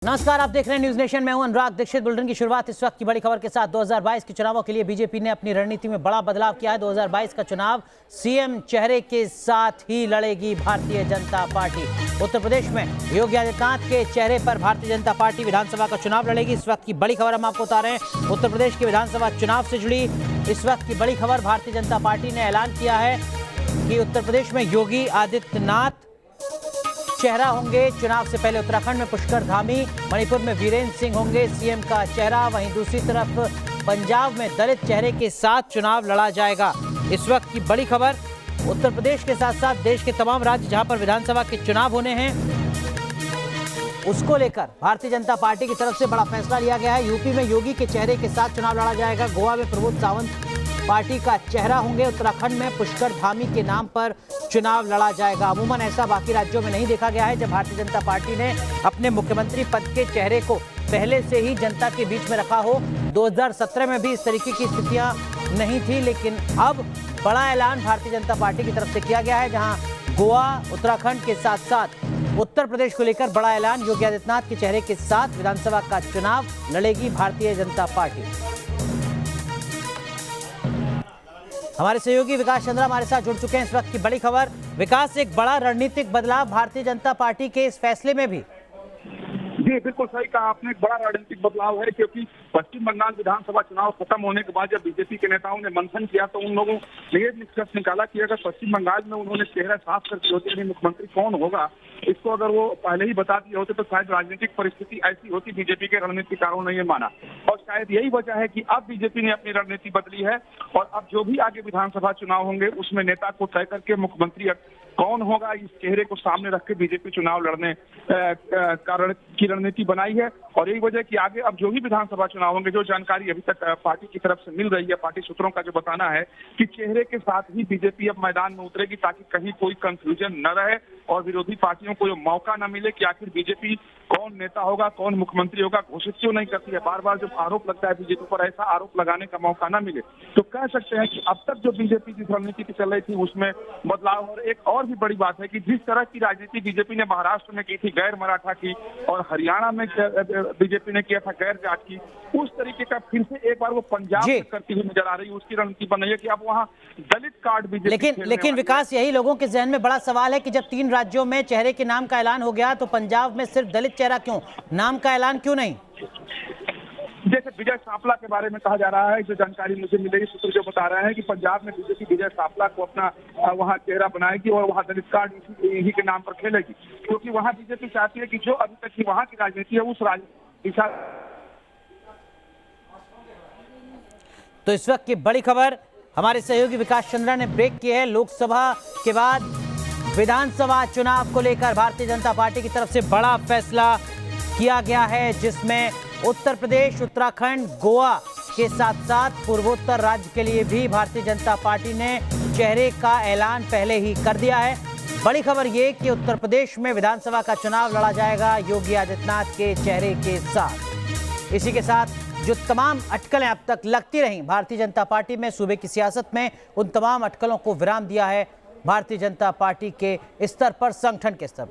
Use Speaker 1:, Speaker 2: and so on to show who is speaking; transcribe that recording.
Speaker 1: नमस्कार, आप देख रहे हैं न्यूज नेशन। मैं हूं अनुराग दीक्षित। बुलेटिन की शुरुआत इस वक्त की बड़ी खबर के साथ। 2022 के चुनावों के लिए बीजेपी ने अपनी रणनीति में बड़ा बदलाव किया है। 2022 का चुनाव सीएम चेहरे के साथ ही लड़ेगी भारतीय जनता पार्टी। उत्तर प्रदेश में योगी आदित्यनाथ के चेहरे पर भारतीय जनता पार्टी विधानसभा का चुनाव लड़ेगी। इस वक्त की बड़ी खबर हम आपको बता रहे हैं। उत्तर प्रदेश के विधानसभा चुनाव से जुड़ी इस वक्त की बड़ी खबर। भारतीय जनता पार्टी ने ऐलान किया है कि उत्तर प्रदेश में योगी आदित्यनाथ चेहरा होंगे। चुनाव से पहले उत्तराखंड में पुष्कर धामी, मणिपुर में वीरेंद्र सिंह होंगे सीएम का चेहरा। वहीं दूसरी तरफ पंजाब में दलित चेहरे के साथ चुनाव लड़ा जाएगा। इस वक्त की बड़ी खबर, उत्तर प्रदेश के साथ साथ देश के तमाम राज्य जहां पर विधानसभा के चुनाव होने हैं, उसको लेकर भारतीय जनता पार्टी की तरफ से बड़ा फैसला लिया गया है। यूपी में योगी के चेहरे के साथ चुनाव लड़ा जाएगा। गोवा में प्रमोद सावंत पार्टी का चेहरा होंगे। उत्तराखंड में पुष्कर धामी के नाम पर चुनाव लड़ा जाएगा। अमूमन ऐसा बाकी राज्यों में नहीं देखा गया है। जब भारतीय जनता पार्टी ने अपने मुख्यमंत्री पद के चेहरे को पहले से ही जनता के बीच में रखा हो। 2017 में भी इस तरीके की स्थितियां नहीं थी, लेकिन अब बड़ा ऐलान भारतीय जनता पार्टी की तरफ से किया गया है। जहां गोवा, उत्तराखंड के साथ साथ उत्तर प्रदेश को लेकर बड़ा ऐलान। योगी आदित्यनाथ के चेहरे के साथ विधानसभा का चुनाव लड़ेगी भारतीय जनता पार्टी। हमारे सहयोगी विकास चंद्रा हमारे साथ जुड़ चुके हैं। इस वक्त की बड़ी खबर। विकास, एक बड़ा रणनीतिक बदलाव भारतीय जनता पार्टी के इस फैसले में भी।
Speaker 2: जी बिल्कुल सही कहा आपने, एक बड़ा राजनीतिक बदलाव है, क्योंकि पश्चिम बंगाल विधानसभा चुनाव खत्म होने के बाद जब बीजेपी के नेताओं ने मंथन किया तो उन लोगों ने ये निष्कर्ष निकाला कि अगर पश्चिम बंगाल में उन्होंने चेहरा साफ कर दिया होते, मुख्यमंत्री कौन होगा इसको अगर वो पहले ही बता दिए होते तो शायद राजनीतिक परिस्थिति ऐसी होती। बीजेपी के रणनीतिकारों ने ये माना और शायद यही वजह है कि अब बीजेपी ने अपनी रणनीति बदली है और अब जो भी आगे विधानसभा चुनाव होंगे उसमें नेता को तय करके मुख्यमंत्री कौन होगा इस चेहरे को सामने रख के बीजेपी चुनाव लड़ने की रणनीति बनाई है। और यही वजह कि आगे अब जो भी विधानसभा चुनाव होंगे, जो जानकारी अभी तक पार्टी की तरफ से मिल रही है, पार्टी सूत्रों का जो बताना है कि चेहरे के साथ ही बीजेपी अब मैदान में उतरेगी ताकि कहीं कोई कंफ्यूजन न रहे और विरोधी पार्टियों को ये मौका न मिले कि आखिर बीजेपी कौन नेता होगा, कौन मुख्यमंत्री होगा घोषित क्यों नहीं करती है। बार बार जब आरोप लगता है बीजेपी पर, ऐसा आरोप लगाने का मौका न मिले तो कह सकते हैं कि अब तक जो बीजेपी की रणनीति की चल रही थी उसमें बदलाव। और एक और भी बड़ी बात है कि जिस तरह की राजनीति बीजेपी ने महाराष्ट्र में की थी गैर मराठा की और हरियाणा में बीजेपी ने किया था गैर जाट की, उस तरीके का फिर से एक बार वो पंजाब में करती हुई नजर आ रही है। उसकी रणनीति बन रही है कि अब वहाँ दलित कार्ड बीजेपी।
Speaker 1: लेकिन विकास, यही लोगों के जहन में बड़ा सवाल है कि जब 3 राज्यों में चेहरे के नाम का ऐलान हो गया तो पंजाब में सिर्फ दलित चेहरा क्यों, नाम का ऐलान क्यों नहीं?
Speaker 2: जैसे विजय सांपला के बारे में कहा जा रहा है, जो जानकारी मुझे मिली, सूत्र जो बता रहे हैं कि पंजाब में बीजेपी विजय सांपला को अपना वहां चेहरा बनाएगी और वहां दलित कार्ड इसी के नाम पर खेलेगी, क्योंकि वहां बीजेपी चाहती है कि जो अभी तक की वहां की राजनीति है उस दिशा।
Speaker 1: तो इस वक्त की बड़ी खबर हमारे सहयोगी विकास चंद्रा ने ब्रेक की है। लोकसभा के बाद विधानसभा चुनाव को लेकर भारतीय जनता पार्टी की तरफ से बड़ा फैसला किया गया है, जिसमें उत्तर प्रदेश, उत्तराखंड, गोवा के साथ साथ पूर्वोत्तर राज्य के लिए भी भारतीय जनता पार्टी ने चेहरे का ऐलान पहले ही कर दिया है। बड़ी खबर ये कि उत्तर प्रदेश में विधानसभा का चुनाव लड़ा जाएगा योगी आदित्यनाथ के चेहरे के साथ। इसी के साथ जो तमाम अटकलें अब तक लगती रहीं भारतीय जनता पार्टी में सूबे की सियासत में, उन तमाम अटकलों को विराम दिया है भारतीय जनता पार्टी के स्तर पर, संगठन के स्तर पर।